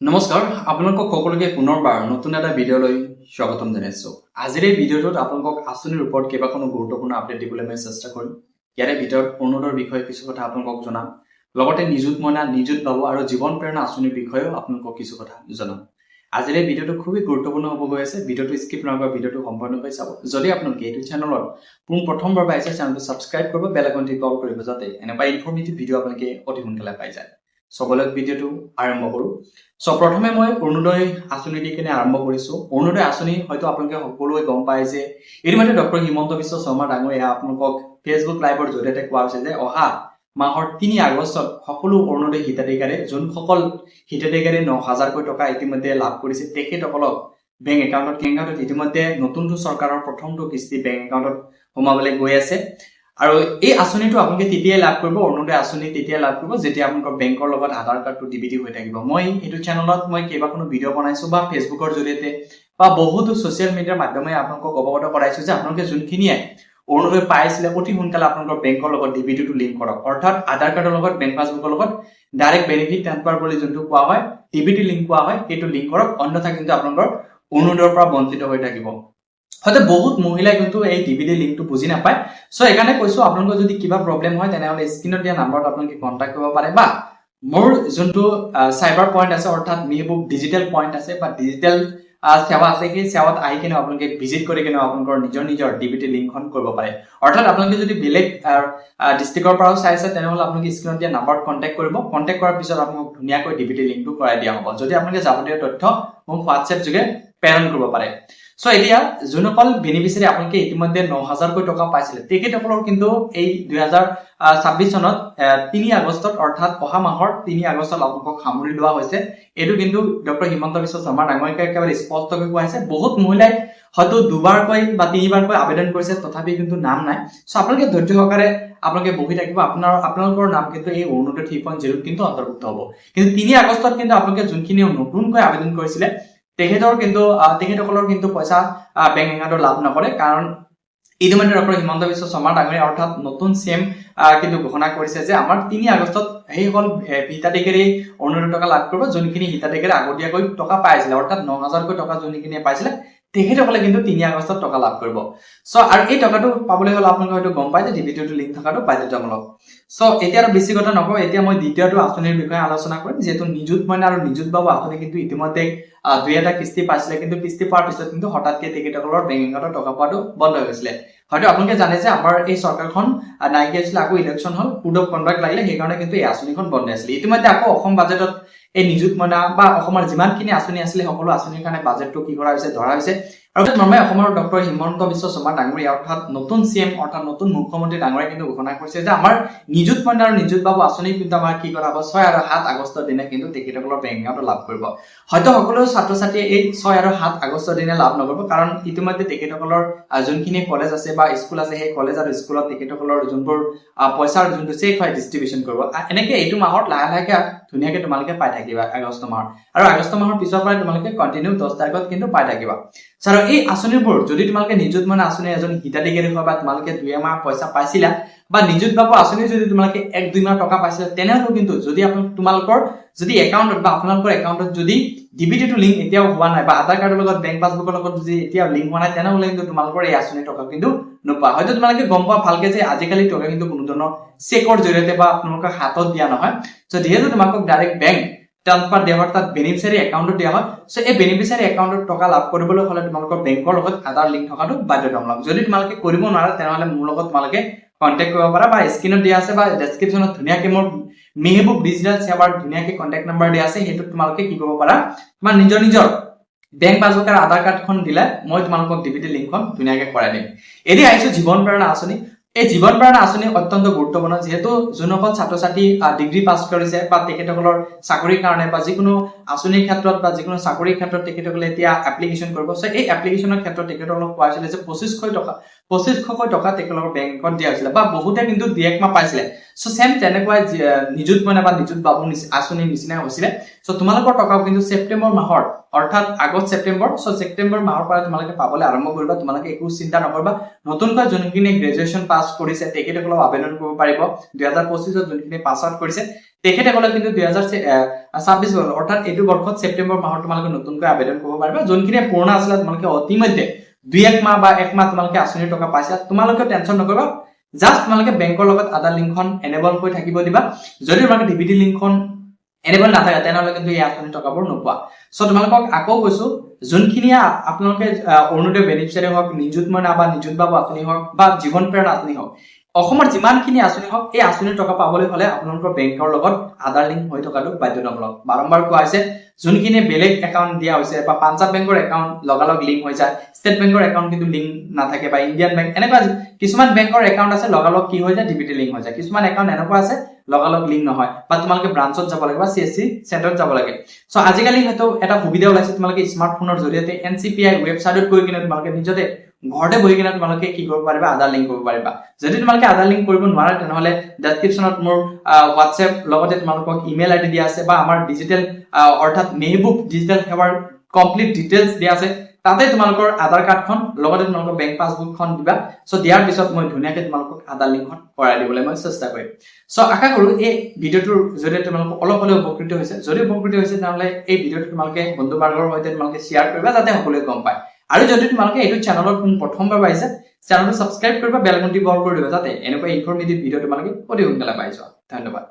নমস্কাৰ আপোনালোকক সকলোকে পুনৰবাৰ নতুন এটা ভিডিঅ'লৈ স্বাগতম জনাইছো। আজিৰ এই ভিডিঅ'টোত আপোনালোকক আঁচনিৰ ওপৰত কেইবাখনো গুৰুত্বপূৰ্ণ আপডেট দিবলৈ মই চেষ্টা কৰিম। ইয়াৰে ভিতৰত অৰুণোদয়ৰ বিষয়ে কিছু কথা আপোনালোকক জনাম, লগতে নিযুত মইনা, নিযুত বাবু আৰু জীৱন প্ৰেৰণা আঁচনিৰ বিষয়েও আপোনালোকক কিছু কথা জনাম। আজিৰ এই ভিডিঅ'টো খুবেই গুৰুত্বপূৰ্ণ হ'ব গৈ আছে। ভিডিঅ'টো স্কিপ নকৰা, ভিডিঅ'টো সম্পূৰ্ণকৈ চাব। যদি আপোনালোকে এইটো চেনেলত প্ৰথমবাৰ পাইছে, চেনেলটো ছাবস্ক্ৰাইব কৰিব, বেল আইকনটি অল কৰিব, যাতে এনেকুৱা ইনফৰ্মেটিভ ভিডিঅ' আপোনালোকে অতি সোনকালে পাই যায়। সবলৈ ভিডিঅ'টো আৰম্ভ কৰো। প্ৰথমে মই অৰুণোদয় আঁচনি দি কিনে আৰম্ভ কৰিছো। অৰুণোদয় আঁচনি হয়তো আপোনালোকে সকলোৱে গম পায় যে ইতিমধ্যে ডক্টৰ হিমন্ত বিশ্ব শৰ্মা ডাঙৰীয়া আপোনালোকক ফেচবুক লাইভৰ জৰিয়তে কোৱা হৈছে যে অহা মাহৰ ৩ আগষ্টত সকলো অৰুণোদয় হিতাধিকাৰী, যোনসকল হিতাধিকাৰী ৯,০০০কৈ টকা ইতিমধ্যে লাভ কৰিছে, তেখেতসকলক বেংক একাউণ্টত ইতিমধ্যে নতুনটো চৰকাৰৰ প্ৰথমটো কিস্তি বেংক একাউণ্টত সোমাবলৈ গৈ আছে। আৰু এই আঁচনিটো আপোনালোকে তেতিয়াই লাভ কৰিব, অৰুণোদয় আঁচনি তেতিয়াই লাভ কৰিব যেতিয়া আপোনালোকৰ বেংকৰ লগত আধাৰ কাৰ্ডটো ডিবিটি হৈ থাকিব। মই এইটো চেনেলত কেইবাখনো ভিডিঅ' বনাইছো বা ফেচবুকৰ জৰিয়তে বা বহুতো ছ'চিয়েল মিডিয়াৰ মাধ্যমে আপোনালোকক অৱগত কৰাইছো যে আপোনালোকে যোনখিনিয়ে অৰুণোদয় পাইছিলে অতি সোনকালে আপোনালোকৰ বেংকৰ লগত ডিবিটিটো লিংক কৰক, অৰ্থাৎ আধাৰ কাৰ্ডৰ লগত বেংক পাছবুকৰ লগত ডাইৰেক্ট বেনিফিট ট্ৰান্সফাৰ বুলি যোনটো কোৱা হয়, ডিবিটি লিংক কোৱা হয়, সেইটো লিংক কৰক, অন্যথা কিন্তু আপোনালোকৰ অৰুণোদয়ৰ পৰা বঞ্চিত হৈ থাকিব। হয়তো বহুত মহিলাই কিন্তু এই ডিবিটি লিংকটো বুজি নাপায়। সো এইকাৰণে কৈছো আপোনালোকৰ যদি কিবা প্ৰব্লেম হয় তেনেহলে স্ক্ৰিনত দিয়া নাম্বাৰত আপোনালোকে কন্টাক্ট কৰিব পাৰে, বা মোৰ যোনটো সাইবাৰ পইণ্ট আছে, অৰ্থাৎ মেহবুব ডিজিটেল পইণ্ট আছে বা ডিজিটেল সেৱা আছে, সেই সেৱাত আহি কিনে আপোনালোকে ভিজিট কৰি কিনে আপোনালোকৰ নিজৰ ডিবিটি লিংকখন কৰিব পাৰে। অৰ্থাৎ আপোনালোকে যদি বেলেগ ডিষ্ট্ৰিক্টৰ পৰাও চাইছে তেনেহলে আপোনালোকে স্ক্ৰিনত দিয়া নাম্বাৰত কন্টেক্ট কৰিব। কন্টেক্ট কৰাৰ পিছত আপোনাক ধুনীয়াকৈ ডিবিটি লিংকটো কৰাই দিয়া হ'ব। যদি আপোনালোকে যাৱতীয় তথ্য মোক হোৱাটছএপ যোগে প্ৰেৰণ কৰিব পাৰে। সো এতিয়া যোনসকল বেনিফিচিয়াৰী আপোনালোকে ইতিমধ্যে ৯,০০০কৈ টকা পাইছিলে, তেখেতসকলৰ কিন্তু এই ২০২৬ চনত ৩ আগষ্টত, অৰ্থাৎ অহা মাহৰ ৩ আগষ্টত আপোনালোকক সামৰি লোৱা হৈছে। এইটো কিন্তু ডক্টৰ হিমন্ত বিশ্ব শৰ্মা ডাঙৰীয়াই একেবাৰে স্পষ্টকৈ কোৱা হৈছে। বহুত মহিলাই হয়তো দুবাৰকৈ বা তিনিবাৰকৈ আবেদন কৰিছে, তথাপি কিন্তু নাম নাই। সো আপোনালোকে ধৈৰ্য সহকাৰে আপোনালোকে বহি থাকিব, আপোনালোকৰ নাম কিন্তু এই অৰুণোদয় 3.0 কিন্তু অন্তৰ্ভুক্ত হ'ব। কিন্তু ৩ আগষ্টত কিন্তু আপোনালোকে যোনখিনি নতুনকৈ আবেদন কৰিছিলে তেখেতসকলৰ কিন্তু পইচা বেংক একাউণ্টত লাভ নকৰে, কাৰণ ইতিমধ্যে ডক্টৰ হিমন্ত বিশ্ব শৰ্মা ডাঙৰীয়া অৰ্থাৎ নতুন চিএম কিন্তু ঘোষণা কৰিছে যে আমাৰ ৩ আগষ্টত সেইসকল হিতাধিকাৰী অৰুণোদয় টকা লাভ কৰিব যোনখিনি হিতাধিকাৰী আগতীয়াকৈ টকা পাইছিলে, অৰ্থাৎ ৯,০০০কৈ টকা যোনখিনিয়ে পাইছিলে তেখেতসকলে কিন্তু ৩ আগষ্টত টকা লাভ কৰিব। সো আৰু এই টকাটো পাবলৈ হলে আপোনালোকে হয়তো গম পায় যে ডিবিটিটো লিংক থকাটো বাধ্যতামূলক। সো এতিয়া আৰু বেছি কথা নকওঁ, এতিয়া মই দ্বিতীয়টো আঁচনিৰ বিষয়ে আলোচনা কৰিম। যিহেতু নিযুত মইনা আৰু নিযুত বাবু আঁচনি কিন্তু ইতিমধ্যে ২-এটা কিস্তি পাইছিলে, কিন্তু কিস্তি পোৱাৰ পিছত কিন্তু হঠাৎকে তেখেতসকলৰ বেংক একাউণ্টত টকা পোৱাটো বন্ধ হৈ গৈছিলে। হয়তো আপোনালোকে জানে যে আমাৰ এই চৰকাৰখন নাইকিয়া হৈছিলে, আকৌ election hall, code of conduct লাগিলে, সেইকাৰণে কিন্তু এই আঁচনিখন বন্ধ আছিলে। ইতিমধ্যে আকৌ অসম বাজেটত এই নিযুত মইনা বা অসমৰ যিমানখিনি আঁচনি আছিলে সকলো আঁচনিৰ কাৰণে বাজেটটো কি কৰা হৈছে, ধৰা হৈছে। আৰু মৰ্মে অসমৰ ডক্টৰ হিমন্ত বিশ্ব শৰ্মা ডাঙৰীয়া অৰ্থাৎ নতুন চিএম অৰ্থাৎ নতুন মুখ্যমন্ত্ৰী ডাঙৰীয়া কিন্তু ঘোষণা কৰিছে যে আমাৰ নিযুত মইনা আৰু নিযুত বাবু আঁচনি কিন্তু আমাৰ কি কৰা হ'ব, 6 আৰু 7 আগষ্টৰ দিনা কিন্তু তেখেতসকলৰ বেংক একাউণ্টত লাভ কৰিব। হয়তো সকলো ছাত্ৰ ছাত্ৰীয়ে এই 6 আৰু 7 আগষ্টৰ দিনা লাভ নকৰিব, কাৰণ ইতিমধ্যে তেখেতসকলৰ যোনখিনি কলেজ আছে বা স্কুল আছে, সেই কলেজ আৰু স্কুলত তেখেতসকলৰ যোনবোৰ পইচাৰ যোনটো চেক হয় ডিষ্ট্ৰিবিউচন কৰিব। এনেকে এইটো মাহত লাহে ধুনীয়াকে তোমালোকে পাই থাকিবা আগষ্ট মাহৰ, আৰু আগষ্ট মাহৰ পিছৰ পৰাই তোমালোকে কণ্টিনিউ 10 তাৰিখত কিন্তু পাই থাকিবা। আৰু এই আঁচনিবোৰ যদি তোমালোকে নিযুত মইনা আঁচনি এজন হিতাধিকাৰী হয় বা তোমালোকে 2 মাহ পইচা পাইছিলা, বা নিযুত বাবু আঁচনি যদি তোমালোকে 1-2 মাহ টকা পাইছিলা, তেনেহ'লে কিন্তু যদি তোমালোকৰ যদি একাউণ্টত বা আপোনালোকৰ একাউণ্টত যদি ডিবিটিটো লিংক এতিয়াও হোৱা নাই, বা আধাৰ কাৰ্ডৰ লগত বেংক পাছবুকৰ লগত যদি এতিয়াও লিংক হোৱা নাই, তেনেহ'লে কিন্তু তোমালোকৰ এই আঁচনিৰ টকা কিন্তু নোপোৱা। হয়তো তোমালোকে গম পোৱা ভালকে যে আজিকালি টকা কিন্তু কোনো ধৰণৰ চেকৰ জৰিয়তে বা আপোনালোকৰ হাতত দিয়া নহয়। যিহেতু তোমালোকক ডাইৰেক্ট বেংক ট্ৰান্সফাৰ দিয়া হয়, তাত বেনিফিচিয়াৰী একাউণ্টত দিয়া হয়। সো এই বেনিফিচিয়াৰী একাউণ্টত টকা লাভ কৰিবলৈ হলে তোমালোকৰ বেংকৰ লগত আধাৰ লিংক থকাটো বাধ্যতামূলক। যদি তোমালোকে কৰিব নোৱাৰা তেনেহলে মোৰ লগত তোমালোকে কন্টেক্ট কৰিব পাৰা, বা স্ক্ৰিনত দিয়া আছে বা ডেছক্ৰিপশ্যনত ধুনীয়াকে মোৰ মেহবুব ডিজিটেল সেৱাৰ ধুনীয়াকে কন্টেক্ট নাম্বাৰ দিয়া আছে, সেইটোত তোমালোকে কি কৰিব পাৰা, তোমাৰ নিজৰ বেংক পাছবুক আৰু আধাৰ কাৰ্ডখন দিলে মই তোমালোকক ডিবিটি লিংকখন ধুনীয়াকে কৰাই দিম। এতিয়া আহিছো জীৱন প্ৰেৰণা আঁচনি। এই জীৱন প্ৰেৰণা আঁচনি অত্যন্ত গুৰুত্বপূৰ্ণ, যিহেতু যোনসকল ছাত্ৰ ছাত্ৰী ডিগ্ৰী পাছ কৰিছে বা তেখেতসকলৰ চাকৰিৰ কাৰণে বা যিকোনো আঁচনিৰ ক্ষেত্ৰত বা যিকোনো চাকৰিৰ ক্ষেত্ৰত তেখেতসকলে এতিয়া এপ্লিকেশ্যন কৰিব। সো এই এপ্লিকেশ্যনৰ ক্ষেত্ৰত তেখেতসকলক কোৱা হৈছিলে যে 2500 টকা তেখেতলোকৰ বেংকত দিয়া হৈছিলে বা বহুতে কিন্তু 1 মাহ পাইছিলে সো সেম তেনেকুৱা নিযুত মইনা বা নিযুত বাবু আঁচনি নিচিনা হৈছিলে সো তোমালোকৰ টকাও কিন্তু সেপ্টেম্বৰ মাহৰ অৰ্থাৎ আগষ্ট সেপ্টেম্বৰ সো সেপ্টেম্বৰ মাহৰ পৰা তোমালোকে পাবলৈ আৰম্ভ কৰিবা তোমালোকে একো চিন্তা নকৰিবা নতুনকৈ যোনখিনি গ্ৰেজুৱেচন পাছ কৰিছে তেখেতসকলক আবেদন কৰিব পাৰিব 2025 ত যোনখিনি পাছ আউট কৰিছে তেখেতসকলে কিন্তু 2026 বৰ্ষ অৰ্থাৎ এইটো বৰ্ষত সেপ্টেম্বৰ মাহত তোমালোকে নতুনকৈ আবেদন কৰিব পাৰিবা যোনখিনি পুৰণা আছিল তোমালোকে অতিমধ্যে 2-1 মাহ বা 1 মাহ তোমালোকে আঁচনিৰ টকা পাইছা তোমালোকে টেনচন নকৰিবা জাস্ট তোমালোকে বেংকৰ লগত আধাৰ লিংকখন এনেবল কৰি থাকিব দিবা যদি তোমালোকে ডিবিটি লিংকখন এনেবল নাথাকে তেনেহলে কিন্তু এই আঁচনিৰ টকাবোৰ নোপোৱা সো তোমালোকক আকৌ কৈছো যোনখিনি আপোনালোকে অৰুণোদয় বেনিফিচিয়াৰী হওক নিযুত মইনা বা নিযুত বাবু আঁচনি হওক বা জীৱন প্ৰেৰণা আঁচনি হওক অসমৰ যিমানখিনি আঁচনি হওক এই আঁচনিৰ টকা পাবলৈ হলে আপোনালোকৰ বেংকৰ লগত আধাৰ লিংক হৈ থকাটো বাধ্যতামূলক বাৰম্বাৰ কোৱা হৈছে যোনখিনি বেলেগ একাউণ্ট দিয়া হৈছে বা পাঞ্জাব বেংকৰ একাউণ্ট লগালগ লিংক হৈ যায় ষ্টেট বেংকৰ একাউণ্ট কিন্তু লিংক নাথাকে বা ইণ্ডিয়ান বেংক এনেকুৱা কিছুমান বেংকৰ একাউণ্ট আছে লগালগ কি হৈ যায় ডিবিটি লিংক হৈ যায় কিছুমান একাউণ্ট এনেকুৱা আছে লগালগ লিংক নহয় বা তোমালোকে ব্ৰাঞ্চত যাব লাগে বা সিএসসি চেণ্টাৰত যাব লাগে সো আজিকালি হয়তো এটা সুবিধা ওলাইছে তোমালোকে স্মাৰ্টফোনৰ জৰিয়তে এনচিপিআই ৱেবছাইটত গৈ কিনে তোমালোকে নিজতে ঘৰতে বহি কিনে তোমালোকে কি কৰিব পাৰিবা আধাৰ লিংক কৰিব পাৰিবা যদি তোমালোকে আধাৰ লিংক কৰিব নোৱাৰা তেনেহলে ডেসক্ৰিপচনত মোৰ WhatsApp লগতে তোমালোকক ইমেইল আইডি দিয়া আছে বা আমাৰ ডিজিটেল অৰ্থাৎ মেহবুব ডিজিটেল সেৱাৰ কমপ্লিট ডিটেইলছ দিয়া আছে তাতে তোমালোকৰ আধাৰ কাৰ্ডখন লগতে তোমালোকৰ বেংক পাছবুকখন দিবা সো দিয়াৰ পিছত মই ধুনীয়াকৈ তোমালোকক আধাৰ লিংকখন কৰাই দিবলৈ মই চেষ্টা কৰিম সো আশা কৰো এই ভিডিঅ'টোৰ জৰিয়তে তোমালোক অলপ হ'লেও উপকৃত হৈছে যদি উপকৃত হৈছে তেনেহলে এই ভিডিঅ'টো তোমালোকে বন্ধু বৰ্গৰ সৈতে তোমালোকে শ্বেয়াৰ কৰিবা যাতে সকলোৱে গম পায় আৰু যদি তোমালোকে এইটো চেনেলত প্ৰথমবাৰ পাইছা চেনেলটো সাবস্ক্ৰাইব কৰিবা বেল আইকনটি বল কৰি দিবা যাতে এনেকুৱা ইনফৰমেটিভ ভিডিঅ' তোমালোকে অতি সোনকালে পাই যোৱা ধন্যবাদ